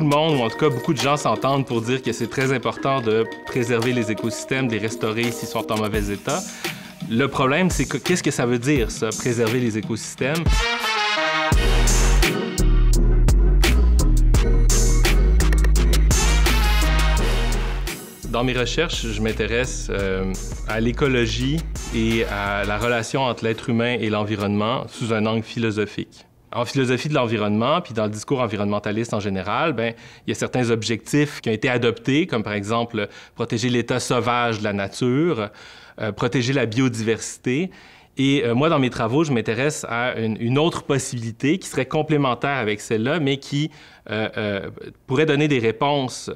le monde, ou en tout cas beaucoup de gens s'entendent pour dire que c'est très important de préserver les écosystèmes, de les restaurer s'ils sont en mauvais état. Le problème, c'est que qu'est-ce que ça veut dire, ça, préserver les écosystèmes? Dans mes recherches, je m'intéresse à l'écologie et à la relation entre l'être humain et l'environnement sous un angle philosophique. En philosophie de l'environnement, puis dans le discours environnementaliste en général, il y a certains objectifs qui ont été adoptés, comme par exemple protéger l'état sauvage de la nature, protéger la biodiversité. Et moi, dans mes travaux, je m'intéresse à une autre possibilité qui serait complémentaire avec celle-là, mais qui pourrait donner des réponses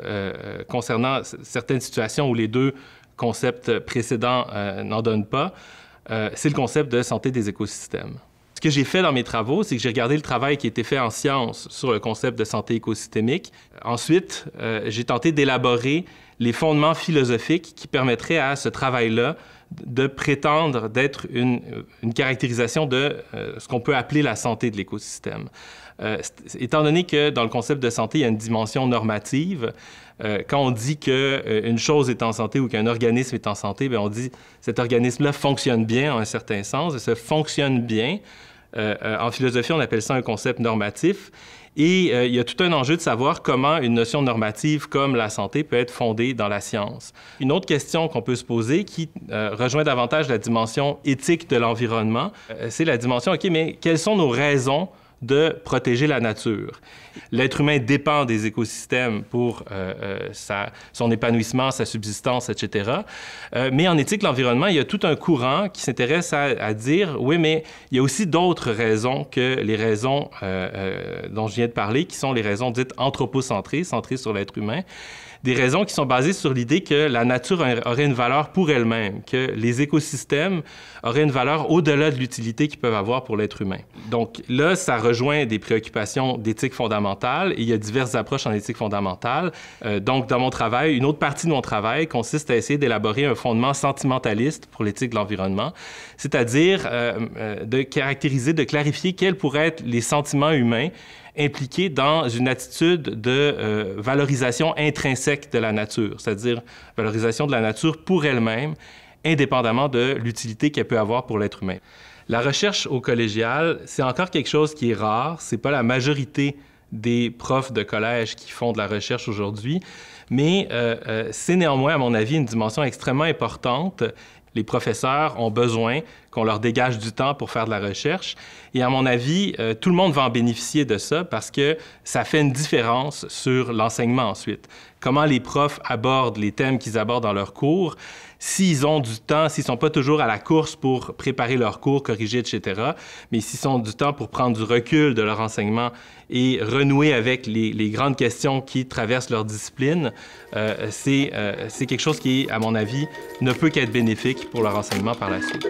concernant certaines situations où les deux concepts précédents n'en donnent pas. C'est le concept de santé des écosystèmes. Ce que j'ai fait dans mes travaux, c'est que j'ai regardé le travail qui a été fait en sciences sur le concept de santé écosystémique. Ensuite, j'ai tenté d'élaborer les fondements philosophiques qui permettraient à ce travail-là de prétendre d'être une caractérisation de ce qu'on peut appeler la santé de l'écosystème. Étant donné que dans le concept de santé, il y a une dimension normative, quand on dit qu'une chose est en santé ou qu'un organisme est en santé, bien, on dit que cet organisme-là fonctionne bien en un certain sens, et ce fonctionne bien. En philosophie, on appelle ça un concept normatif. Et il y a tout un enjeu de savoir comment une notion normative comme la santé peut être fondée dans la science. Une autre question qu'on peut se poser, qui rejoint davantage la dimension éthique de l'environnement, c'est la dimension, OK, mais quelles sont nos raisons de protéger la nature? L'être humain dépend des écosystèmes pour son épanouissement, sa subsistance, etc. Mais en éthique de l'environnement, il y a tout un courant qui s'intéresse à dire, oui, mais il y a aussi d'autres raisons que les raisons dont je viens de parler, qui sont les raisons dites anthropocentrées, centrées sur l'être humain. Des raisons qui sont basées sur l'idée que la nature aurait une valeur pour elle-même, que les écosystèmes auraient une valeur au-delà de l'utilité qu'ils peuvent avoir pour l'être humain. Donc là, ça rejoint des préoccupations d'éthique fondamentale et il y a diverses approches en éthique fondamentale. Donc dans mon travail, une autre partie de mon travail consiste à essayer d'élaborer un fondement sentimentaliste pour l'éthique de l'environnement, c'est-à-dire de caractériser, de clarifier quels pourraient être les sentiments humains impliqués dans une attitude de valorisation intrinsèque de la nature, c'est-à-dire valorisation de la nature pour elle-même, indépendamment de l'utilité qu'elle peut avoir pour l'être humain. La recherche au collégial, c'est encore quelque chose qui est rare. C'est pas la majorité des profs de collège qui font de la recherche aujourd'hui, mais c'est néanmoins, à mon avis, une dimension extrêmement importante. Les professeurs ont besoin qu'on leur dégage du temps pour faire de la recherche. Et à mon avis, tout le monde va en bénéficier de ça parce que ça fait une différence sur l'enseignement ensuite. Comment les profs abordent les thèmes qu'ils abordent dans leurs cours, s'ils ont du temps, s'ils ne sont pas toujours à la course pour préparer leurs cours, corriger, etc., mais s'ils ont du temps pour prendre du recul de leur enseignement et renouer avec les grandes questions qui traversent leur discipline, c'est quelque chose qui, à mon avis, ne peut qu'être bénéfique pour leur enseignement par la suite.